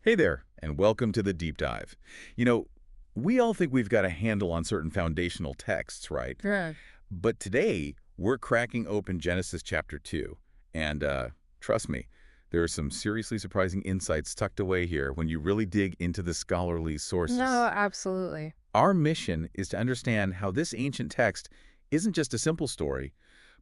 Hey there, and welcome to the Deep Dive. You know, we all think we've got a handle on certain foundational texts, right? Yeah. But today, we're cracking open Genesis chapter 2. And trust me, there are some seriously surprising insights tucked away here when you really dig into the scholarly No, sources. absolutely. Our mission is to understand how this ancient text isn't just a simple story,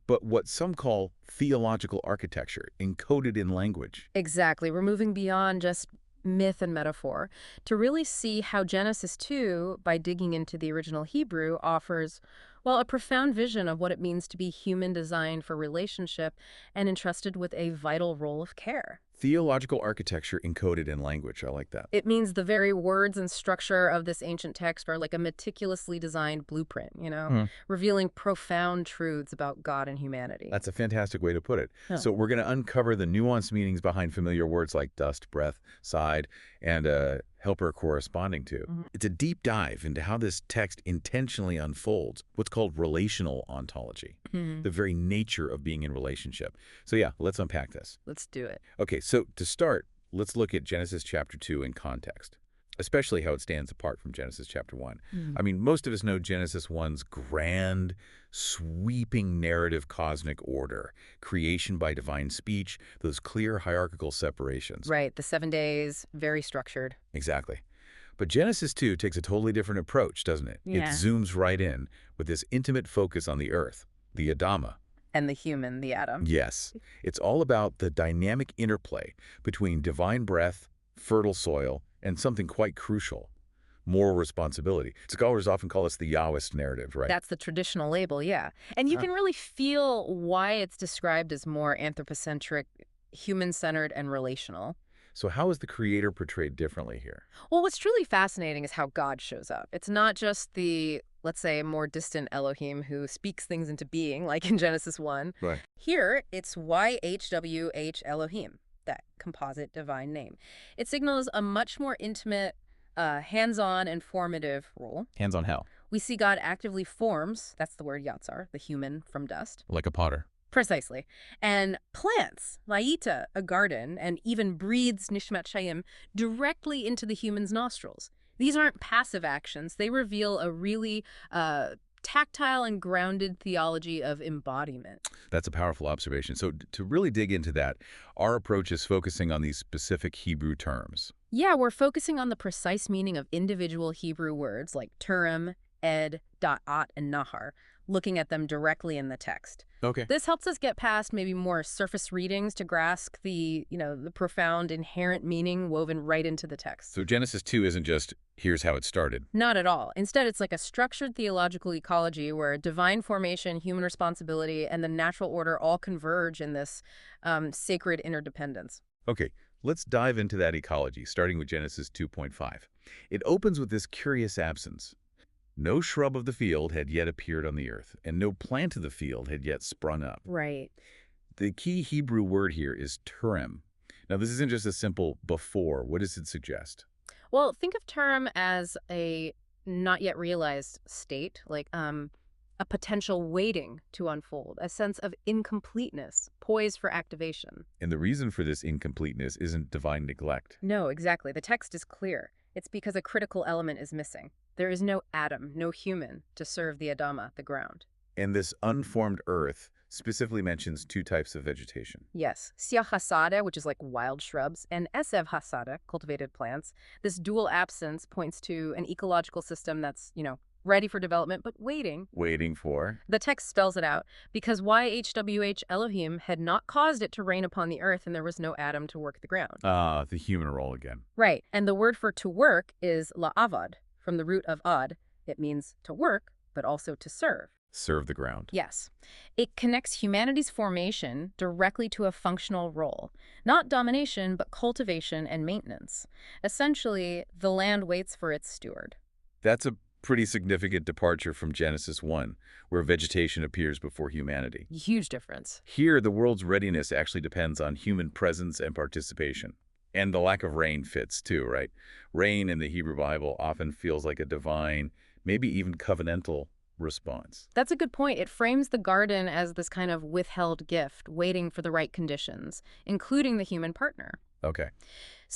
but what some call theological architecture, encoded in language. Exactly. We're moving beyond just myth and metaphor to really see how Genesis 2, by digging into the original Hebrew, offers, well, a profound vision of what it means to be human designed for relationship and entrusted with a vital role of care. Theological architecture encoded in language. I like that. It means the very words and structure of this ancient text are like a meticulously designed blueprint, revealing profound truths about God and humanity. That's a fantastic way to put it. Huh. So we're going to uncover the nuanced meanings behind familiar words like dust, breath, side, and helper corresponding to. Mhm. It's a deep dive into how this text intentionally unfolds, what's called relational ontology, Mhm. the very nature of being in relationship. So yeah, let's unpack this. Let's do it. Okay, so to start, let's look at Genesis chapter 2 in context, especially how it stands apart from Genesis chapter 1. I mean, most of us know Genesis 1's grand, sweeping narrative cosmic order, creation by divine speech, those clear hierarchical separations. Right, the 7 days, very structured. Exactly. But Genesis 2 takes a totally different approach, doesn't it? It Yeah. zooms right in with this intimate focus on the earth, the Adama. And the human, the atom. Yes, it's all about the dynamic interplay between divine breath, fertile soil, and something quite crucial, moral responsibility. Scholars often call this the Yahwist narrative, right? That's the traditional label, yeah. And you Ah. can really feel why it's described as more anthropocentric, human-centered, and relational. So how is the creator portrayed differently here? Well, what's truly fascinating is how God shows up. It's not just the, let's say, more distant Elohim who speaks things into being, like in Genesis 1. Right. Here, it's YHWH Elohim, that composite divine name. It signals a much more intimate, hands-on and formative role. Hands on hell, We see God actively forms, that's the word yatsar, the human from dust. like a potter. Precisely. And plants, Laita, a garden, and even breathes Nishmat Shayim directly into the human's nostrils. These aren't passive actions. They reveal a really tactile and grounded theology of embodiment. That's a powerful observation. So to really dig into that, our approach is focusing on these specific Hebrew terms. Yeah, we're focusing on the precise meaning of individual Hebrew words like Turim, Ed, Da'at, and Nahar, looking at them directly in the text. Okay. This helps us get past maybe more surface readings to grasp the profound inherent meaning woven right into the text. So Genesis 2 isn't just, here's how it started. Not at all. Instead, it's like a structured theological ecology where divine formation, human responsibility, and the natural order all converge in this sacred interdependence. Okay, let's dive into that ecology, starting with Genesis 2.5. It opens with this curious absence. No shrub of the field had yet appeared on the earth, and no plant of the field had yet sprung up. Right. The key Hebrew word here is turim. Now, this isn't just a simple before. What does it suggest? Well, think of term as a not yet realized state, like a potential waiting to unfold, a sense of incompleteness, poised for activation. And the reason for this incompleteness isn't divine neglect. No, exactly. The text is clear. It's because a critical element is missing. There is no Adam, no human, to serve the Adama, the ground. And this unformed earth specifically mentions two types of vegetation. Yes, Siach Hasada, which is like wild shrubs, and Esev Hasada, cultivated plants. This dual absence points to an ecological system that's, ready for development, but waiting. Waiting for? The text spells it out, because YHWH Elohim had not caused it to rain upon the earth, and there was no Adam to work the ground. The human role again. Right, and the word for to work is la'avad, from the root of ad. It means to work, but also to serve. Serve the ground. Yes. It connects humanity's formation directly to a functional role. Not domination, but cultivation and maintenance. Essentially, the land waits for its steward. That's a pretty significant departure from Genesis 1, where vegetation appears before humanity. Huge difference. Here, the world's readiness actually depends on human presence and participation. And the lack of rain fits too, right? Rain in the Hebrew Bible often feels like a divine, maybe even covenantal response. That's a good point. It frames the garden as this kind of withheld gift, waiting for the right conditions, including the human partner. Okay.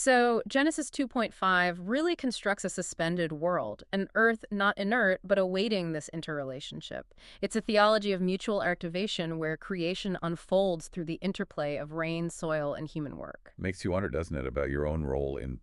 So Genesis 2.5 really constructs a suspended world, an earth not inert but awaiting this interrelationship. It's a theology of mutual activation where creation unfolds through the interplay of rain, soil, and human work. Makes you wonder, doesn't it, about your own role in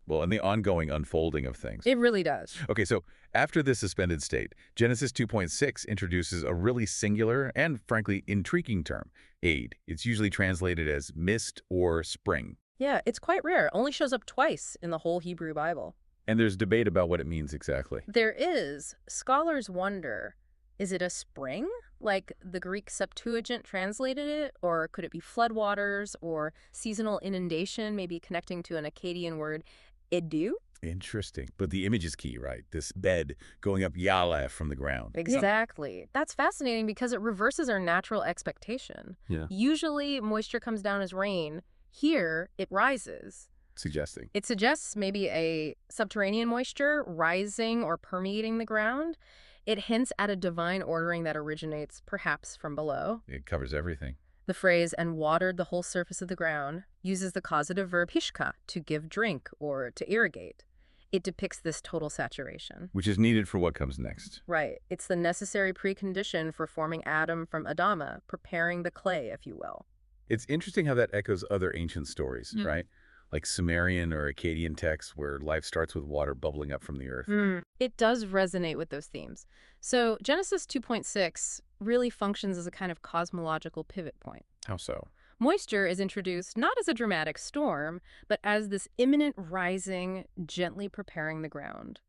the ongoing unfolding of things. It really does. Okay, so after this suspended state, Genesis 2.6 introduces a really singular and, frankly, intriguing term, aid. It's usually translated as mist or spring. Yeah, it's quite rare. Only shows up twice in the whole Hebrew Bible. And there's debate about what it means exactly. There is. Scholars wonder, is it a spring, like the Greek Septuagint translated it? Or could it be floodwaters or seasonal inundation, maybe connecting to an Akkadian word, edu? Interesting. But the image is key, right? This bed going up Yaleh from the ground. Exactly. That's fascinating because it reverses our natural expectation. Yeah. Usually, moisture comes down as rain. Here, it rises. Suggesting. It suggests maybe a subterranean moisture rising or permeating the ground. It hints at a divine ordering that originates perhaps from below. It covers everything. The phrase, and watered the whole surface of the ground, uses the causative verb hishka, to give drink or to irrigate. It depicts this total saturation. Which is needed for what comes next. Right. It's the necessary precondition for forming Adam from Adama, preparing the clay, if you will. It's interesting how that echoes other ancient stories, Mm. right? Like Sumerian or Akkadian texts where life starts with water bubbling up from the earth. It does resonate with those themes. So Genesis 2.6 really functions as a kind of cosmological pivot point. How so? Moisture is introduced not as a dramatic storm, but as this imminent rising, gently preparing the ground.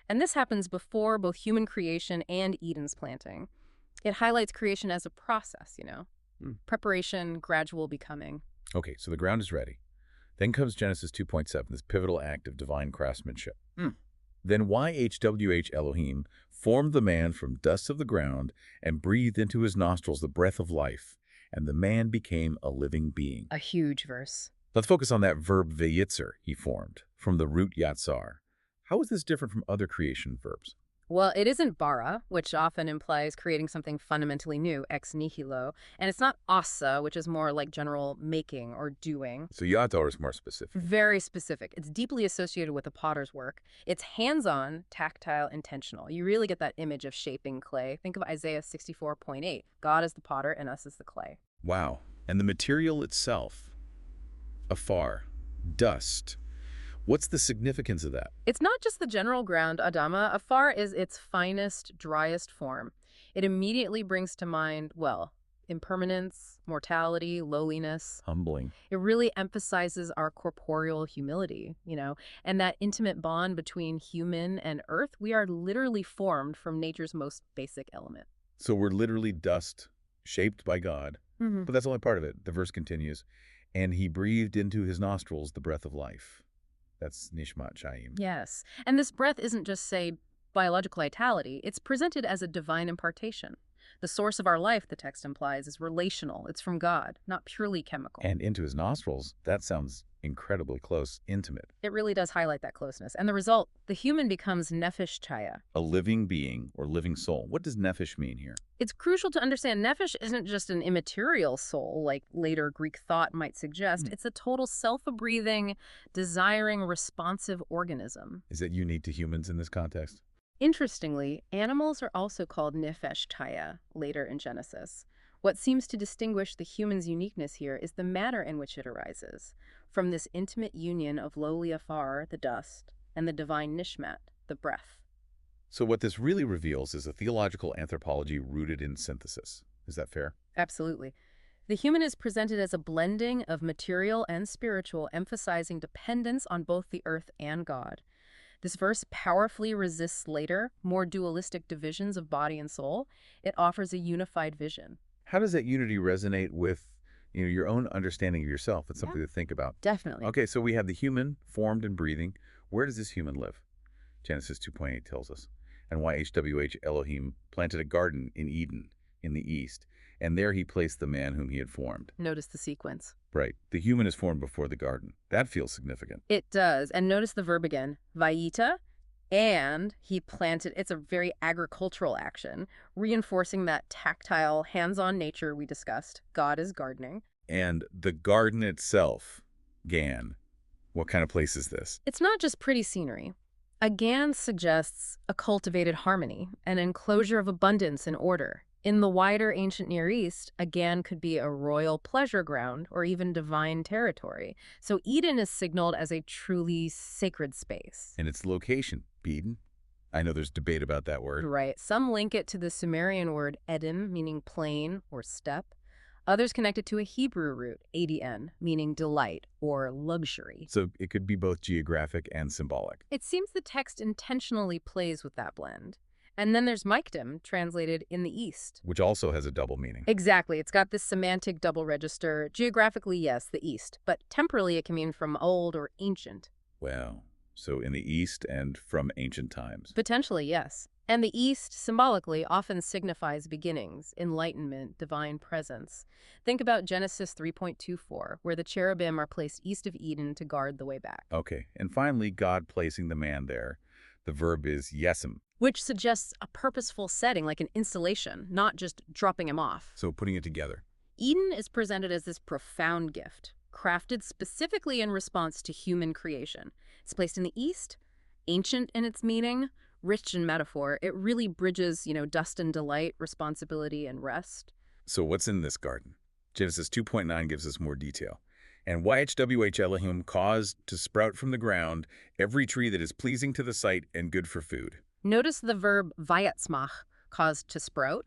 And this happens before both human creation and Eden's planting. It highlights creation as a process, Preparation, gradual becoming. Okay, so the ground is ready. Then comes Genesis 2.7, this pivotal act of divine craftsmanship. Then YHWH Elohim formed the man from dust of the ground and breathed into his nostrils the breath of life, and the man became a living being. A huge verse. Let's focus on that verb yatsar he formed, from the root yatsar. How is this different from other creation verbs? Well, it isn't bara, which often implies creating something fundamentally new, ex nihilo, and it's not asa, which is more like general making or doing. So yatsar is more specific. Very specific. It's deeply associated with the potter's work. It's hands-on, tactile, intentional. You really get that image of shaping clay. Think of Isaiah 64.8. God is the potter and us as the clay. Wow. And the material itself, afar, dust. What's the significance of that? It's not just the general ground, Adama. Afar is its finest, driest form. It immediately brings to mind, impermanence, mortality, lowliness. Humbling. It really emphasizes our corporeal humility, and that intimate bond between human and earth. We are literally formed from nature's most basic element. So we're literally dust, shaped by God. But that's only part of it. The verse continues, and he breathed into his nostrils the breath of life. That's Nishmat Chaim. Yes. And this breath isn't just, say, biological vitality. It's presented as a divine impartation. The source of our life, the text implies, is relational. It's from God, not purely chemical. And into his nostrils, that sounds incredibly close, intimate. It really does highlight that closeness. And the result, the human becomes nefesh chaya. A living being or living soul. What does nephesh mean here? It's crucial to understand nefesh isn't just an immaterial soul, like later Greek thought might suggest. It's a total self-breathing, desiring, responsive organism. Is that unique to humans in this context? Interestingly, animals are also called nefesh chaya later in Genesis. What seems to distinguish the human's uniqueness here is the manner in which it arises, from this intimate union of lowly afar, the dust, and the divine nishmat, the breath. So what this really reveals is a theological anthropology rooted in synthesis. Is that fair? Absolutely. The human is presented as a blending of material and spiritual, emphasizing dependence on both the earth and God. This verse powerfully resists later, more dualistic divisions of body and soul. It offers a unified vision. How does that unity resonate with your own understanding of yourself? It's something to think about. Definitely. Okay, so we have the human formed and breathing. Where does this human live? Genesis 2.8 tells us. And YHWH Elohim planted a garden in Eden in the east, and there he placed the man whom he had formed. Notice the sequence. Right. The human is formed before the garden. That feels significant. It does. And notice the verb again. Vayita, and he planted. It's a very agricultural action, reinforcing that tactile, hands-on nature we discussed. God is gardening. And the garden itself, Gan, What kind of place is this? It's not just pretty scenery. Again suggests a cultivated harmony, an enclosure of abundance and order. In the wider ancient Near East, Agan could be a royal pleasure ground or even divine territory. So Eden is signaled as a truly sacred space. And its location, Eden? I know there's debate about that word. Right. Some link it to the Sumerian word Edom, meaning plain or steppe. Others connect it to a Hebrew root, adn, meaning delight or luxury. So it could be both geographic and symbolic. It seems the text intentionally plays with that blend. And then there's Mikedom, translated in the East. Which also has a double meaning. Exactly. It's got this semantic double register. Geographically, yes, the East. But temporally, it can mean from old or ancient. Wow. So in the East and from ancient times. Potentially, yes. And the East, symbolically, often signifies beginnings, enlightenment, divine presence. Think about Genesis 3.24, where the cherubim are placed east of Eden to guard the way back. Okay. And finally, God placing the man there. The verb is yesem. Which suggests a purposeful setting, like an installation, not just dropping him off. So putting it together. Eden is presented as this profound gift, crafted specifically in response to human creation. It's placed in the East, ancient in its meaning, rich in metaphor. It really bridges, dust and delight, responsibility and rest. So what's in this garden? Genesis 2.9 gives us more detail. And YHWH Elohim caused to sprout from the ground every tree that is pleasing to the sight and good for food. Notice the verb vayatzmach, caused to sprout.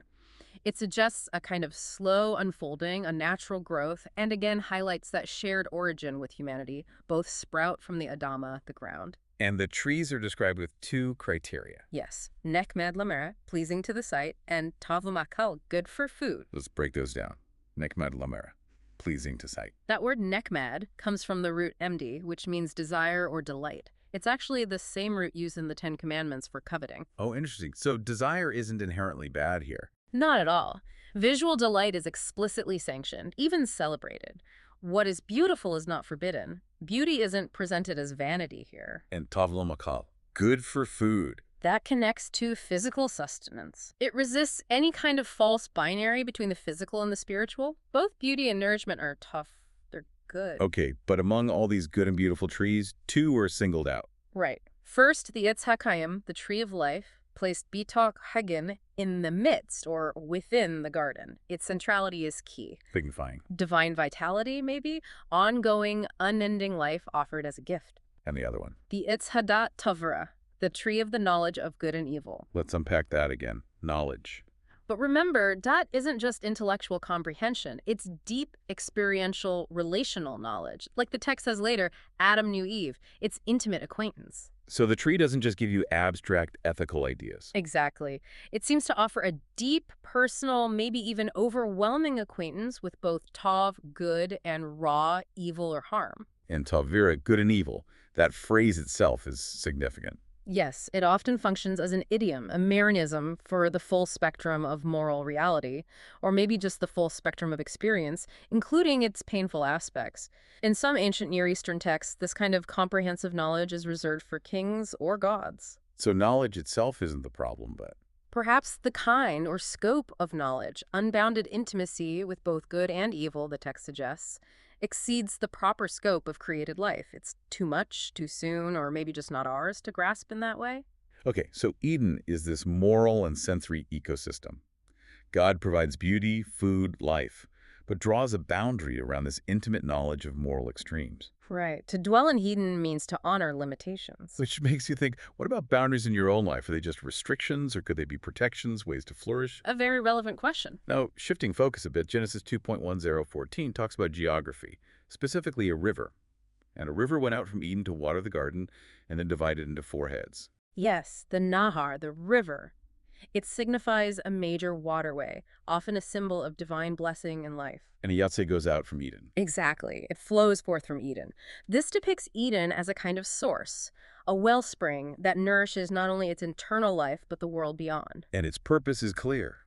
It suggests a kind of slow unfolding, a natural growth, and again highlights that shared origin with humanity, both sprout from the Adama, the ground. And the trees are described with two criteria. Yes, nekmed lamera, pleasing to the sight, and tavumakal, good for food. Let's break those down. Nekmad lamera, pleasing to sight. That word nekmad comes from the root emdi, which means desire or delight. It's actually the same root used in the Ten Commandments for coveting. Oh, interesting. So desire isn't inherently bad here. Not at all. Visual delight is explicitly sanctioned, even celebrated. What is beautiful is not forbidden. Beauty isn't presented as vanity here. And tavlo makal, good for food. That connects to physical sustenance. It resists any kind of false binary between the physical and the spiritual. Both beauty and nourishment are tough. They're good. Okay, but among all these good and beautiful trees, two were singled out. Right. First, the Etz HaKayim, the tree of life, placed Bitok Hagen in the midst or within the garden. Its centrality is key. Signifying. Divine vitality, maybe? Ongoing, unending life offered as a gift. And the other one. The Etz Hadat Tavra, the tree of the knowledge of good and evil. Let's unpack that again. Knowledge. But remember, dat isn't just intellectual comprehension. It's deep, experiential, relational knowledge. Like the text says later, Adam knew Eve. It's intimate acquaintance. So the tree doesn't just give you abstract ethical ideas. Exactly. It seems to offer a deep, personal, maybe even overwhelming acquaintance with both tav, good, and ra, evil or harm. And tavira, good and evil, that phrase itself is significant. Yes, it often functions as an idiom, a Marianism for the full spectrum of moral reality, or maybe just the full spectrum of experience, including its painful aspects. In some ancient Near Eastern texts, this kind of comprehensive knowledge is reserved for kings or gods. So knowledge itself isn't the problem, but... Perhaps the kind or scope of knowledge, unbounded intimacy with both good and evil, the text suggests, exceeds the proper scope of created life. It's too much, too soon, or maybe just not ours to grasp in that way. Okay, so Eden is this moral and sensory ecosystem. God provides beauty, food, life, but draws a boundary around this intimate knowledge of moral extremes. Right. To dwell in Eden means to honor limitations. Which makes you think, what about boundaries in your own life? Are they just restrictions, or could they be protections, ways to flourish? A very relevant question. Now, shifting focus a bit, Genesis 2.1014 talks about geography, specifically a river. And a river went out from Eden to water the garden and then divided into four heads. Yes, the Nahar, the river. It signifies a major waterway, often a symbol of divine blessing and life. And a yatsar goes out from Eden. Exactly. It flows forth from Eden. This depicts Eden as a kind of source, a wellspring that nourishes not only its internal life, but the world beyond. And its purpose is clear,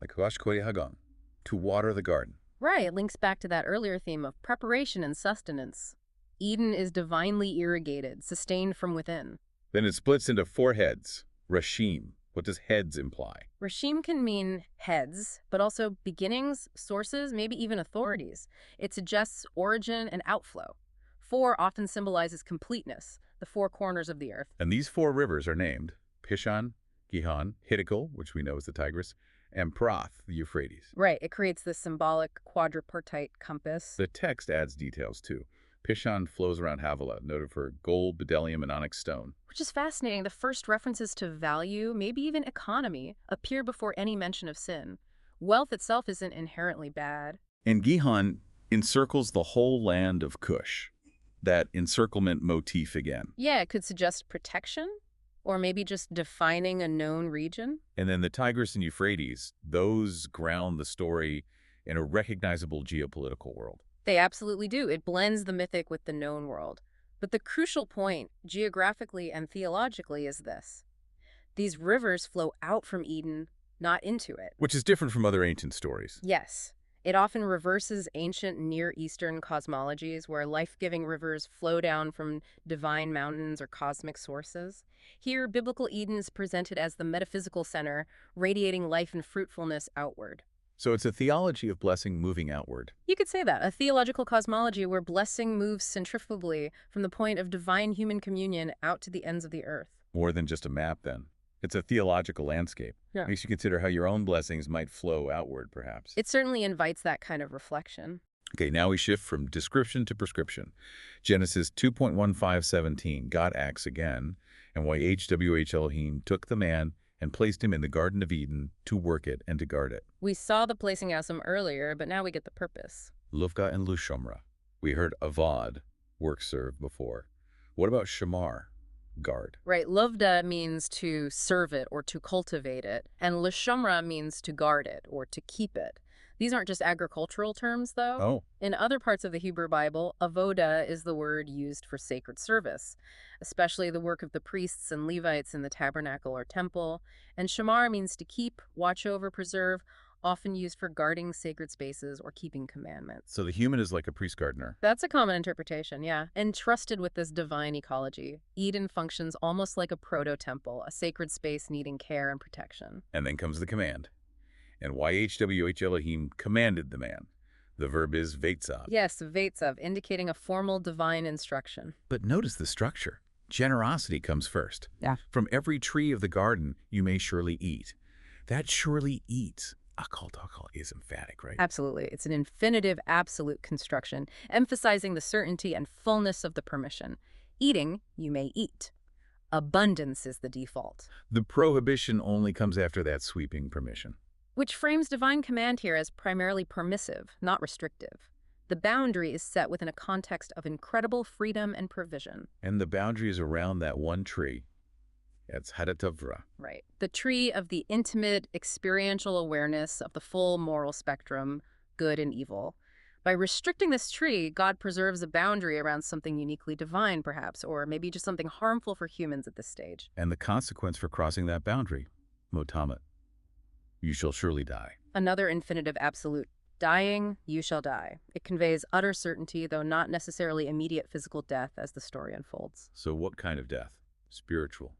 like Hagang, to water the garden. Right. It links back to that earlier theme of preparation and sustenance. Eden is divinely irrigated, sustained from within. Then it splits into four heads, Rashim. What does heads imply? Rashim can mean heads, but also beginnings, sources, maybe even authorities. It suggests origin and outflow. 4 often symbolizes completeness, the 4 corners of the earth. And these 4 rivers are named Pishon, Gihon, Hiddekel, which we know is the Tigris, and Proth, the Euphrates. Right, it creates this symbolic quadripartite compass. The text adds details, too. Pishon flows around Havilah, noted for gold, bdellium, and onyx stone. Which is fascinating. The first references to value, maybe even economy, appear before any mention of sin. Wealth itself isn't inherently bad. And Gihon encircles the whole land of Cush. That encirclement motif again. Yeah, it could suggest protection, or maybe just defining a known region. And then the Tigris and Euphrates, those ground the story in a recognizable geopolitical world. They absolutely do. It blends the mythic with the known world. But the crucial point, geographically and theologically, is this. These rivers flow out from Eden, not into it. Which is different from other ancient stories. Yes. It often reverses ancient Near Eastern cosmologies where life-giving rivers flow down from divine mountains or cosmic sources. Here, biblical Eden is presented as the metaphysical center, radiating life and fruitfulness outward. So it's a theology of blessing moving outward. You could say that, a theological cosmology where blessing moves centrifugally from the point of divine human communion out to the ends of the earth. More than just a map, then. It's a theological landscape. Yeah. Makes you consider how your own blessings might flow outward, perhaps. It certainly invites that kind of reflection. Okay, now we shift from description to prescription. Genesis 2.15:17, God acts again, and YHWH Elohim took the man and placed him in the Garden of Eden to work it and to guard it. We saw the placing out some earlier, but now we get the purpose. Luvga and Lushomra. We heard avad, work serve, before. What about shamar, guard? Right, lovda means to serve it or to cultivate it, and lishomra means to guard it or to keep it. These aren't just agricultural terms, though. Oh. In other parts of the Hebrew Bible, avoda is the word used for sacred service, especially the work of the priests and Levites in the tabernacle or temple. And shamar means to keep, watch over, preserve, often used for guarding sacred spaces or keeping commandments. So the human is like a priest gardener. That's a common interpretation, yeah. Entrusted with this divine ecology, Eden functions almost like a proto-temple, a sacred space needing care and protection. And then comes the command. And YHWH Elohim commanded the man. The verb is veitzav. Yes, veitzav, indicating a formal divine instruction. But notice the structure. Generosity comes first. Yeah. From every tree of the garden you may surely eat. That surely eats, akal is emphatic, right? Absolutely. It's an infinitive absolute construction, emphasizing the certainty and fullness of the permission. Eating, you may eat. Abundance is the default. The prohibition only comes after that sweeping permission. Which frames divine command here as primarily permissive, not restrictive. The boundary is set within a context of incredible freedom and provision. And the boundary is around that one tree. That's hadatavra. Right. The tree of the intimate, experiential awareness of the full moral spectrum, good and evil. By restricting this tree, God preserves a boundary around something uniquely divine, perhaps, or maybe just something harmful for humans at this stage. And the consequence for crossing that boundary, motamet. You shall surely die. Another infinitive absolute. Dying, you shall die. It conveys utter certainty, though not necessarily immediate physical death as the story unfolds. So what kind of death? Spiritual.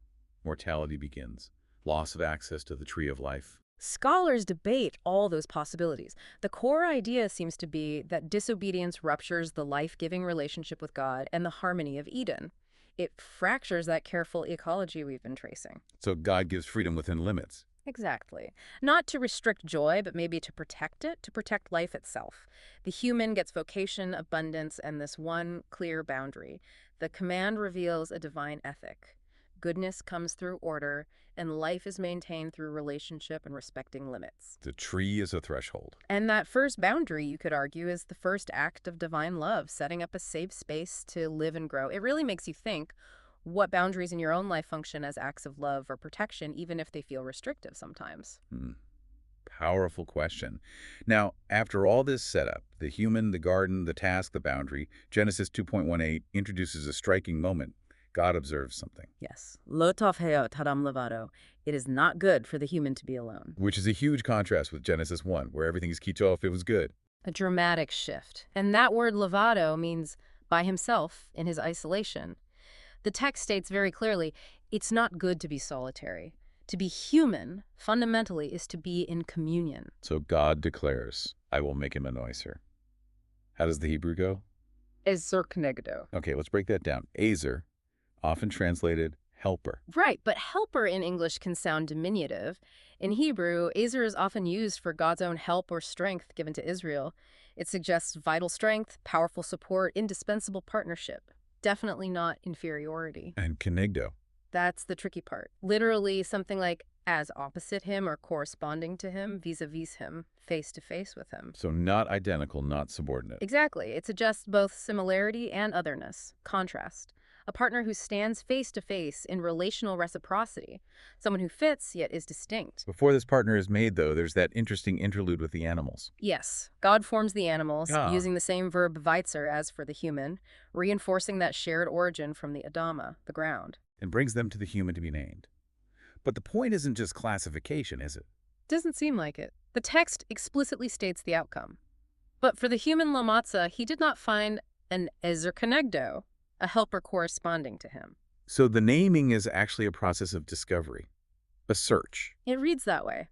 Mortality begins. Loss of access to the tree of life. Scholars debate all those possibilities. The core idea seems to be that disobedience ruptures the life-giving relationship with God and the harmony of Eden. It fractures that careful ecology we've been tracing. So God gives freedom within limits. Exactly. Not to restrict joy, but maybe to protect it, to protect life itself. The human gets vocation, abundance, and this one clear boundary. The command reveals a divine ethic. Goodness comes through order, and life is maintained through relationship and respecting limits. The tree is a threshold. And that first boundary, you could argue, is the first act of divine love, setting up a safe space to live and grow. It really makes you think, what boundaries in your own life function as acts of love or protection, even if they feel restrictive sometimes? Powerful question. Now, after all this setup, the human, the garden, the task, the boundary, Genesis 2.18 introduces a striking moment. God observes something. Yes. Lo tov heot hadam levado. It is not good for the human to be alone. Which is a huge contrast with Genesis 1, where everything is kitov, it was good. A dramatic shift. And that word levado means by himself, in his isolation. The text states very clearly, it's not good to be solitary. To be human, fundamentally, is to be in communion. So God declares, I will make him a noiser. How does the Hebrew go? ezer kenegdo. Okay, let's break that down. Ezer, often translated helper. Right, but helper in English can sound diminutive. In Hebrew, ezer is often used for God's own help or strength given to Israel. It suggests vital strength, powerful support, indispensable partnership. Definitely not inferiority. And kenegdo. That's the tricky part. Literally something like as opposite him or corresponding to him, vis-a-vis him, face to face with him. So not identical, not subordinate. Exactly. It suggests both similarity and otherness, contrast. A partner who stands face to face in relational reciprocity. Someone who fits yet is distinct. Before this partner is made, though, there's that interesting interlude with the animals. Yes, God forms the animals, Ah. using the same verb yatsar as for the human, reinforcing that shared origin from the Adama, the ground. And brings them to the human to be named. But the point isn't just classification, is it? Doesn't seem like it. The text explicitly states the outcome. But for the human Lamatza, he did not find an ezer kenegdo, a helper corresponding to him. So the naming is actually a process of discovery, a search. It reads that way.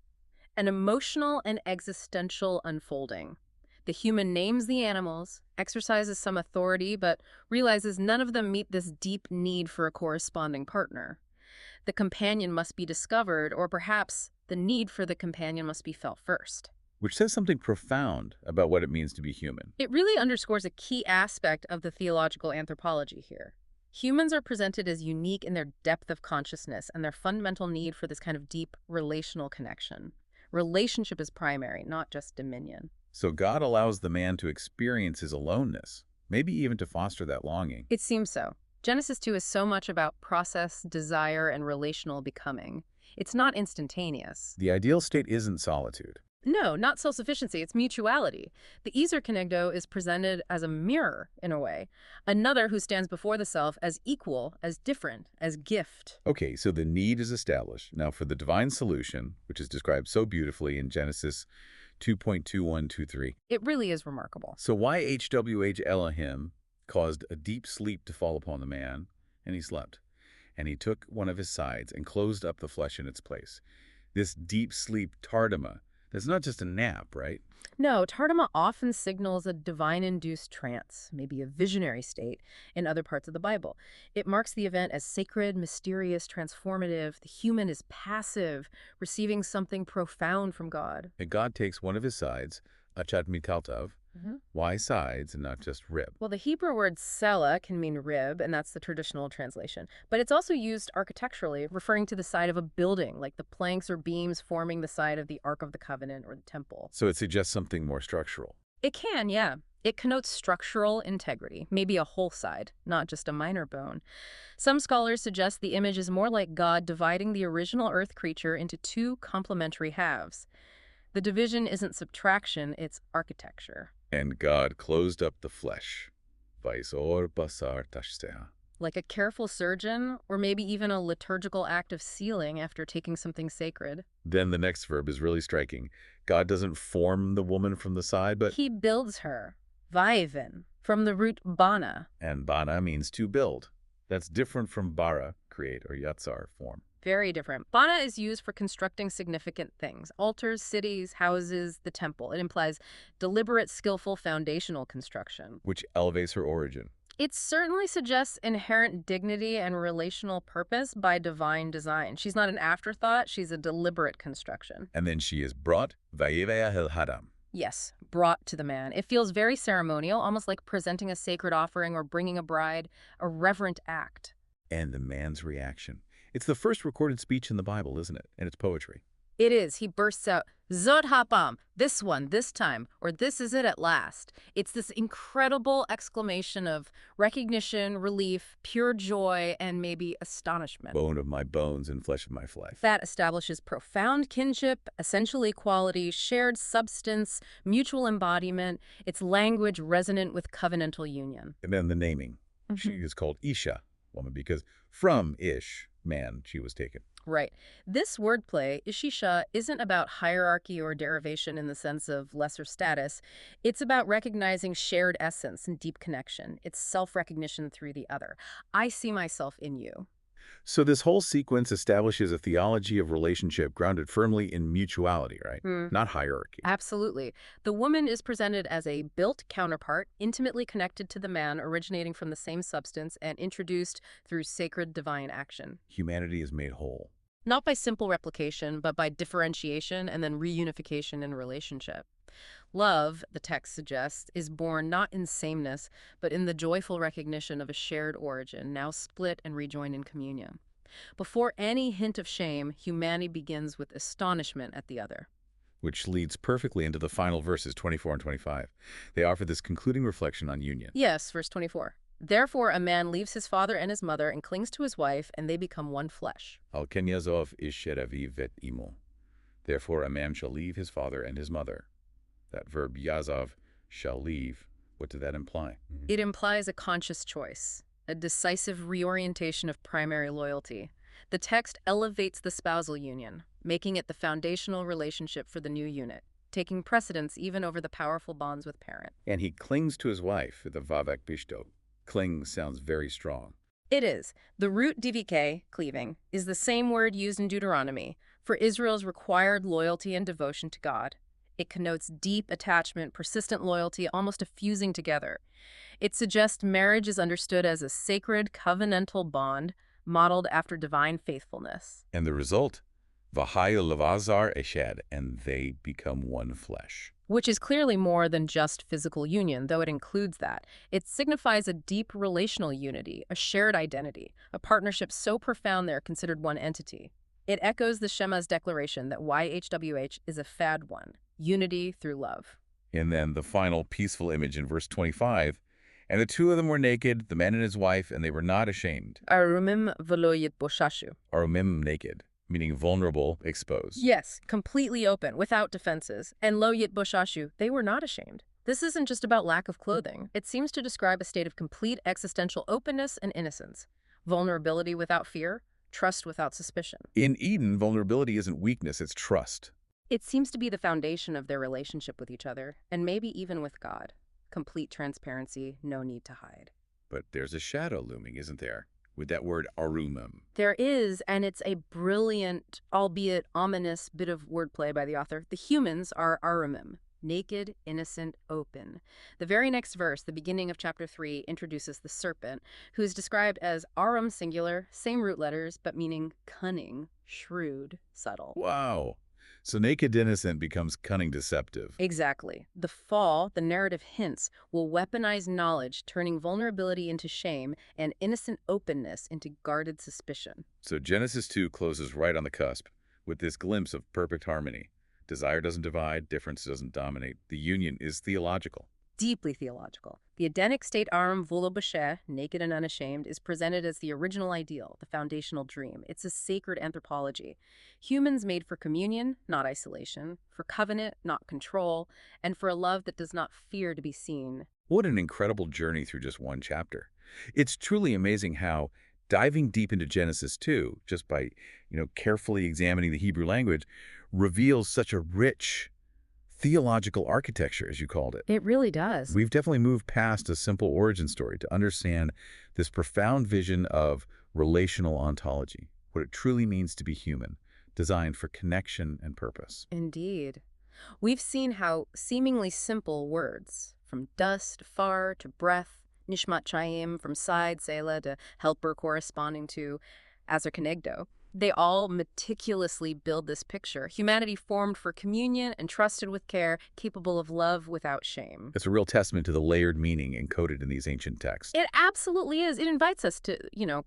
An emotional and existential unfolding. The human names the animals, exercises some authority, but realizes none of them meet this deep need for a corresponding partner. The companion must be discovered, or perhaps the need for the companion must be felt first. Which says something profound about what it means to be human. It really underscores a key aspect of the theological anthropology here. Humans are presented as unique in their depth of consciousness and their fundamental need for this kind of deep relational connection. Relationship is primary, not just dominion. So God allows the man to experience his aloneness, maybe even to foster that longing. It seems so. Genesis 2 is so much about process, desire, and relational becoming. It's not instantaneous. The ideal state isn't solitude. No, not self-sufficiency, it's mutuality. The ezer kenegdo is presented as a mirror, in a way. Another who stands before the self as equal, as different, as gift. Okay, so the need is established. Now for the divine solution, which is described so beautifully in Genesis 2.2123. It really is remarkable. So why HWH Elohim caused a deep sleep to fall upon the man, and he slept. And he took one of his sides and closed up the flesh in its place. This deep sleep tardima, that's not just a nap, right? No, tardima often signals a divine-induced trance, maybe a visionary state, in other parts of the Bible. It marks the event as sacred, mysterious, transformative. The human is passive, receiving something profound from God. And God takes one of his sides, achat mikaltav. Why sides and not just rib? Well, the Hebrew word sela can mean rib, and that's the traditional translation. But it's also used architecturally, referring to the side of a building, like the planks or beams forming the side of the Ark of the Covenant or the temple. So it suggests something more structural. It can, yeah. It connotes structural integrity, maybe a whole side, not just a minor bone. Some scholars suggest the image is more like God dividing the original earth creature into two complementary halves. The division isn't subtraction, it's architecture. And God closed up the flesh. Vaisor basar tashseha. Like a careful surgeon, or maybe even a liturgical act of sealing after taking something sacred. Then the next verb is really striking. God doesn't form the woman from the side, but... He builds her, vaiven, from the root bana. And bana means to build. That's different from bara, create, or yatsar, form. Very different. Bana is used for constructing significant things. Altars, cities, houses, the temple. It implies deliberate, skillful, foundational construction. Which elevates her origin. It certainly suggests inherent dignity and relational purpose by divine design. She's not an afterthought, she's a deliberate construction. And then she is brought, vayeveah el hadam. Yes, brought to the man. It feels very ceremonial, almost like presenting a sacred offering or bringing a bride, a reverent act. And the man's reaction. It's the first recorded speech in the Bible, isn't it? And it's poetry. It is. He bursts out, Zod hapam, this one, this time, or this is it at last. It's this incredible exclamation of recognition, relief, pure joy, and maybe astonishment. Bone of my bones and flesh of my flesh. That establishes profound kinship, essential equality, shared substance, mutual embodiment. It's language resonant with covenantal union. And then the naming. She is called Isha, woman, because from Ish, man, she was taken. Right. This wordplay, Ishisha, isn't about hierarchy or derivation in the sense of lesser status. It's about recognizing shared essence and deep connection. It's self-recognition through the other. I see myself in you. So this whole sequence establishes a theology of relationship grounded firmly in mutuality, right? Not hierarchy. Absolutely. The woman is presented as a built counterpart, intimately connected to the man, originating from the same substance and introduced through sacred divine action. Humanity is made whole. Not by simple replication, but by differentiation and then reunification in relationship. Love, the text suggests, is born not in sameness, but in the joyful recognition of a shared origin, now split and rejoined in communion. Before any hint of shame, humanity begins with astonishment at the other. Which leads perfectly into the final verses 24 and 25. They offer this concluding reflection on union. Yes, verse 24. Therefore a man leaves his father and his mother and clings to his wife, and they become one flesh. Al kenyazov isher aviv vet imo. Therefore a man shall leave his father and his mother. That verb yazov, shall leave, what did that imply? It implies a conscious choice, a decisive reorientation of primary loyalty. The text elevates the spousal union, making it the foundational relationship for the new unit, taking precedence even over the powerful bonds with parent. And he clings to his wife, the vavak bishto. Cling sounds very strong. It is. The root dvk, cleaving, is the same word used in Deuteronomy for Israel's required loyalty and devotion to God. It connotes deep attachment, persistent loyalty, almost a fusing together. It suggests marriage is understood as a sacred covenantal bond modeled after divine faithfulness. And the result? Vahayu levazar eshed, and they become one flesh. Which is clearly more than just physical union, though it includes that. It signifies a deep relational unity, a shared identity, a partnership so profound they're considered one entity. It echoes the Shema's declaration that YHWH is a fad one, unity through love. And then the final peaceful image in verse 25, and the two of them were naked, the man and his wife, and they were not ashamed. Arumim velo yitboshashu. Arumim naked, meaning vulnerable, exposed. Yes, completely open, without defenses. And lo yitboshashu, they were not ashamed. This isn't just about lack of clothing. It seems to describe a state of complete existential openness and innocence. Vulnerability without fear, trust without suspicion. In Eden, vulnerability isn't weakness, it's trust. It seems to be the foundation of their relationship with each other, and maybe even with God. Complete transparency, no need to hide. But there's a shadow looming, isn't there? With that word arumim. There is, and it's a brilliant, albeit ominous, bit of wordplay by the author. The humans are arumim, naked, innocent, open. The very next verse, the beginning of chapter 3, introduces the serpent, who is described as arum singular, same root letters, but meaning cunning, shrewd, subtle. Wow. So naked innocent becomes cunning deceptive. Exactly. The fall, the narrative hints, will weaponize knowledge, turning vulnerability into shame and innocent openness into guarded suspicion. So Genesis 2 closes right on the cusp with this glimpse of perfect harmony. Desire doesn't divide, difference doesn't dominate. The union is theological. Deeply theological. The Edenic state arum volo b'sheh, naked and unashamed, is presented as the original ideal, the foundational dream. It's a sacred anthropology. Humans made for communion, not isolation, for covenant, not control, and for a love that does not fear to be seen. What an incredible journey through just one chapter. It's truly amazing how diving deep into Genesis 2, just by, carefully examining the Hebrew language, reveals such a rich theological architecture, as you called it. It really does. We've definitely moved past a simple origin story to understand this profound vision of relational ontology, what it truly means to be human, designed for connection and purpose. Indeed. We've seen how seemingly simple words, from dust, far, to breath, nishmat chayim, from side, selah, to helper corresponding to ezer kenegdo, they all meticulously build this picture. Humanity formed for communion, entrusted with care, capable of love without shame. It's a real testament to the layered meaning encoded in these ancient texts. It absolutely is. It invites us to,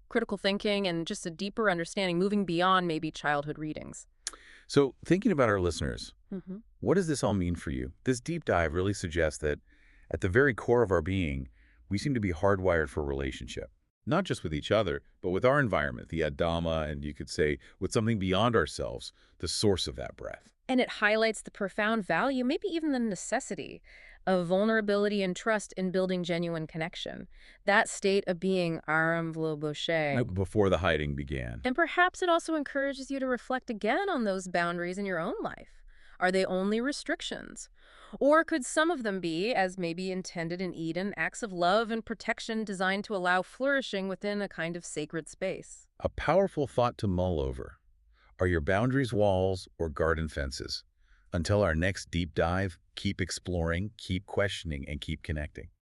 critical thinking and just a deeper understanding, moving beyond maybe childhood readings. So thinking about our listeners, what does this all mean for you? This deep dive really suggests that at the very core of our being, we seem to be hardwired for relationship. Not just with each other, but with our environment, the Adama, and you could say with something beyond ourselves, the source of that breath. And it highlights the profound value, maybe even the necessity, of vulnerability and trust in building genuine connection. That state of being aram v'lo boshe. Before the hiding began. And perhaps it also encourages you to reflect again on those boundaries in your own life. Are they only restrictions? Or could some of them be, as maybe intended in Eden, acts of love and protection designed to allow flourishing within a kind of sacred space? A powerful thought to mull over. Are your boundaries walls or garden fences? Until our next deep dive, keep exploring, keep questioning, and keep connecting.